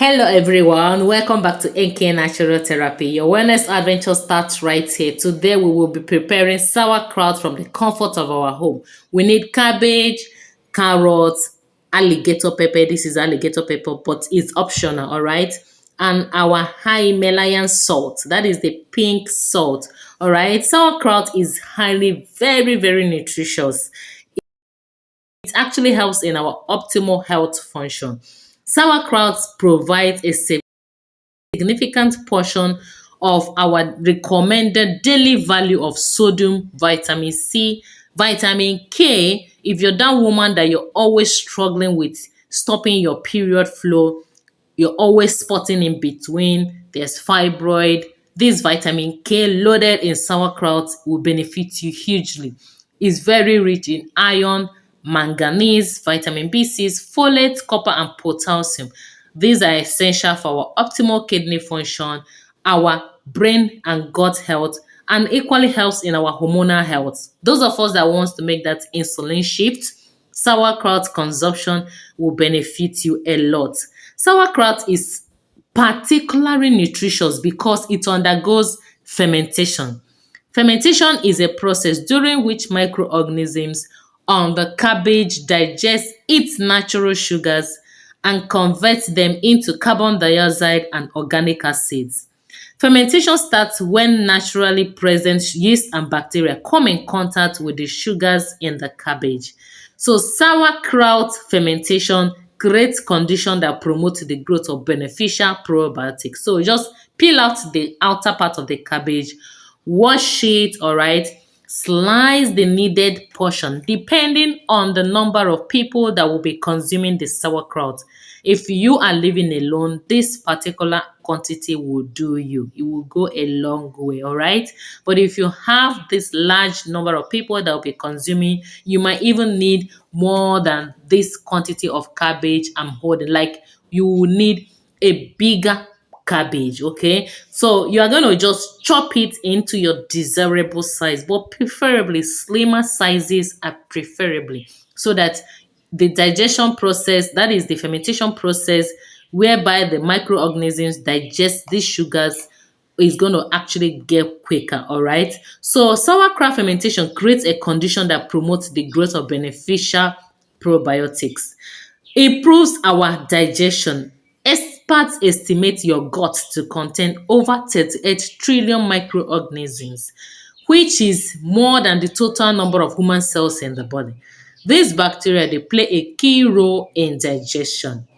Hello everyone, welcome back to AK Natural Therapy. Your wellness adventure starts right here. Today we will be preparing sauerkraut from the comfort of our home. We need cabbage, carrots, alligator pepper. This is alligator pepper, but it's optional, all right? And our Himalayan salt, that is the pink salt, all right? Sauerkraut is highly, very nutritious. It actually helps in our optimal health function. Sauerkraut provides a significant portion of our recommended daily value of sodium, vitamin C, vitamin K. If you're that woman that you're always struggling with stopping your period flow, you're always spotting in between, there's fibroid, this vitamin K loaded in sauerkraut will benefit you hugely. It's very rich in iron, manganese, vitamin B6, folate, copper, and potassium. These are essential for our optimal kidney function, our brain and gut health, and equally helps in our hormonal health. Those of us that wants to make that insulin shift, sauerkraut consumption will benefit you a lot. Sauerkraut is particularly nutritious because it undergoes fermentation. Fermentation is a process during which microorganisms on the cabbage digest its natural sugars and convert them into carbon dioxide and organic acids. Fermentation starts when naturally present yeast and bacteria come in contact with the sugars in the cabbage. So sauerkraut fermentation creates conditions that promote the growth of beneficial probiotics. So just peel out the outer part of the cabbage, wash it, all right, slice the needed portion depending on the number of people that will be consuming the sauerkraut. If you are living alone, this particular quantity will do you. It will go a long way, all right? But if you have this large number of people that will be consuming, you might even need more than this quantity of cabbage I'm holding. Like you will need a bigger cabbage, okay? So you are going to just chop it into your desirable size, but preferably slimmer sizes are preferably, so that the digestion process, that is the fermentation process, whereby the microorganisms digest these sugars, is going to actually get quicker, all right? So sauerkraut fermentation creates a condition that promotes the growth of beneficial probiotics, improves our digestion. Experts estimate your gut to contain over 38 trillion microorganisms, which is more than the total number of human cells in the body. These bacteria, they play a key role in digestion.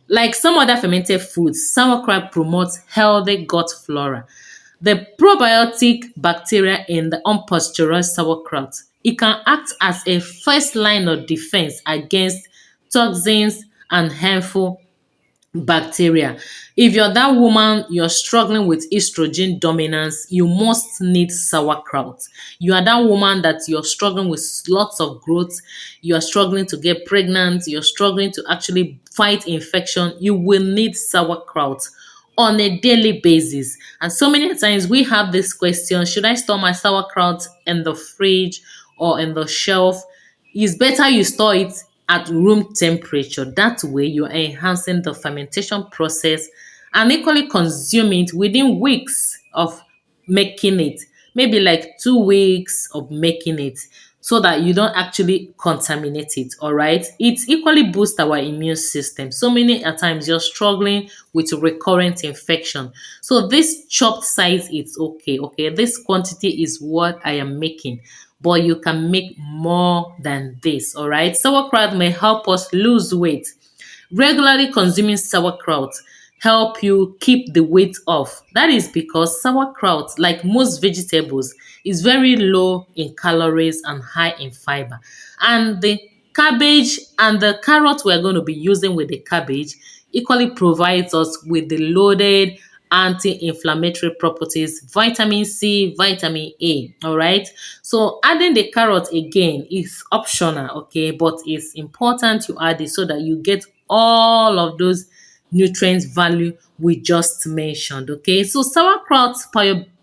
Like some other fermented foods, sauerkraut promotes healthy gut flora. The probiotic bacteria in the unpasteurized sauerkraut, it can act as a first line of defense against toxins and harmful bacteria. If you're that woman, you're struggling with estrogen dominance, you must need sauerkraut. You are that woman that you're struggling with lots of growth, you're struggling to get pregnant, you're struggling to actually fight infection, you will need sauerkraut on a daily basis. And so many times we have this question, should I store my sauerkraut in the fridge or in the shelf? It's better you store it at room temperature. That way, you're enhancing the fermentation process and equally consume it within weeks of making it. Maybe like 2 weeks of making it, so that you don't actually contaminate it. All right. It equally boosts our immune system. So many a times you're struggling with recurrent infection. So this chopped size is okay. Okay. This quantity is what I am making, but you can make more than this. All right. Sauerkraut may help us lose weight. Regularly consuming sauerkraut help you keep the weight off. That is because sauerkraut, like most vegetables, is very low in calories and high in fiber. And the cabbage and the carrot we're going to be using with the cabbage equally provides us with the loaded anti-inflammatory properties, vitamin C, vitamin A, all right? So adding the carrot again is optional, okay? But it's important you add it so that you get all of those nutrients value we just mentioned, okay? So sauerkraut's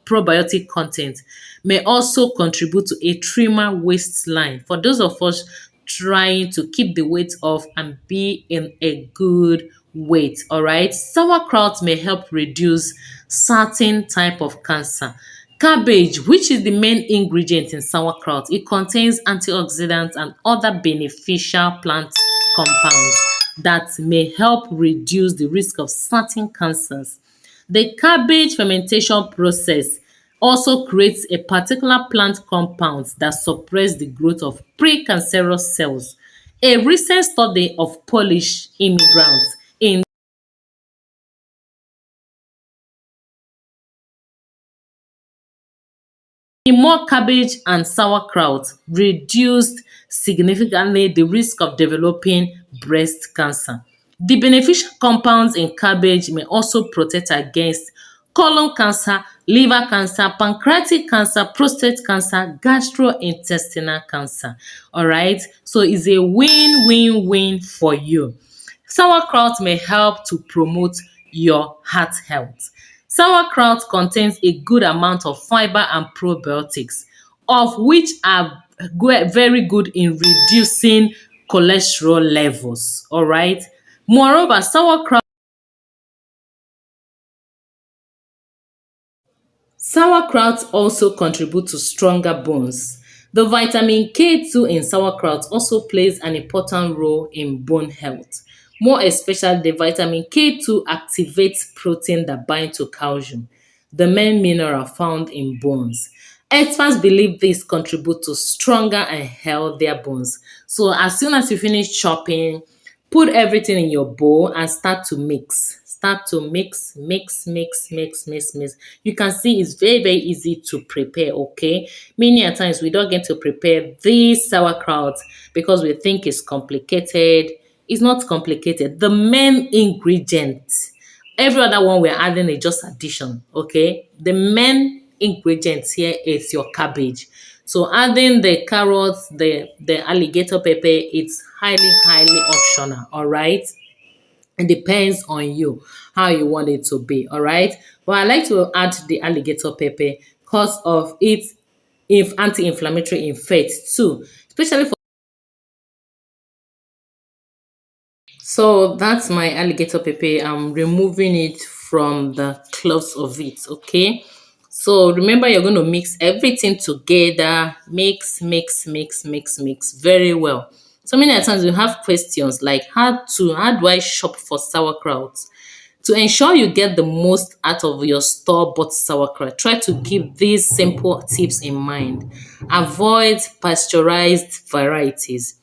probiotic content may also contribute to a trimmer waistline for those of us trying to keep the weight off and be in a good weight. All right. Sauerkraut may help reduce certain type of cancer. Cabbage, which is the main ingredient in sauerkraut, it contains antioxidants and other beneficial plant compounds that may help reduce the risk of certain cancers. The cabbage fermentation process also creates a particular plant compound that suppress the growth of precancerous cells. A recent study of Polish immigrants in more cabbage and sauerkraut reduced significantly the risk of developing breast cancer. The beneficial compounds in cabbage may also protect against colon cancer, liver cancer, pancreatic cancer, prostate cancer, gastrointestinal cancer. All right, so it's a win-win-win for you. Sauerkraut may help to promote your heart health. Sauerkraut contains a good amount of fiber and probiotics, of which are very good in reducing cholesterol levels. All right. Moreover, sauerkraut also contribute to stronger bones. The vitamin K2 in sauerkraut also plays an important role in bone health. More especially, the vitamin K2 activates protein that bind to calcium, the main mineral found in bones. Experts believe this contribute to stronger and healthier bones. So as soon as you finish chopping, put everything in your bowl and start to mix. Start to mix. You can see it's very, very easy to prepare, okay? Many a times we don't get to prepare this sauerkraut because we think it's complicated. It's not complicated. The main ingredient, every other one we're adding is just addition, okay? The main ingredients here is your cabbage. So adding the carrots, the alligator pepper, it's highly optional, all right? It depends on you how you want it to be, all right? But I like to add the alligator pepper because of its if anti-inflammatory effect too, especially for. So that's my alligator pepper. I'm removing it from the cloves of it, okay? So remember, you're going to mix everything together. Mix very well. So many times you have questions like how do I shop for sauerkraut? To ensure you get the most out of your store-bought sauerkraut, try to keep these simple tips in mind. Avoid pasteurized varieties.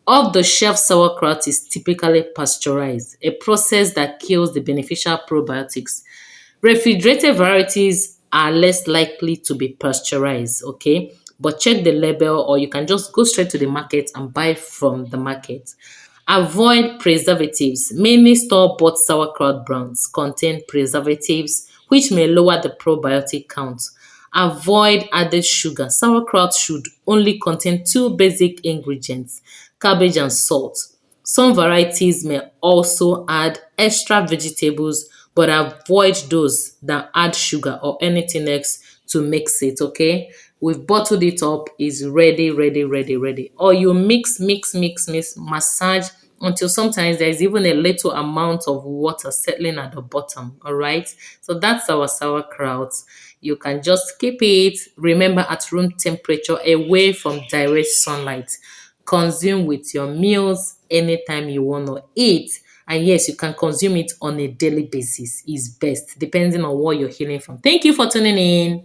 Off-the-shelf sauerkraut is typically pasteurized, a process that kills the beneficial probiotics. Refrigerated varieties are less likely to be pasteurized, okay? But check the label or you can just go straight to the market and buy from the market. Avoid preservatives. Many store-bought sauerkraut brands contain preservatives which may lower the probiotic count. Avoid added sugar. Sauerkraut should only contain two basic ingredients, cabbage and salt. Some varieties may also add extra vegetables, but avoid those that add sugar or anything else to mix it, okay? We've bottled it up, it's ready. Or you mix, massage until sometimes there's even a little amount of water settling at the bottom, all right? So that's our sauerkraut. You can just keep it, remember, at room temperature, away from direct sunlight. Consume with your meals anytime you want to eat. And yes, you can consume it on a daily basis. Is best, depending on what you're healing from. Thank you for tuning in.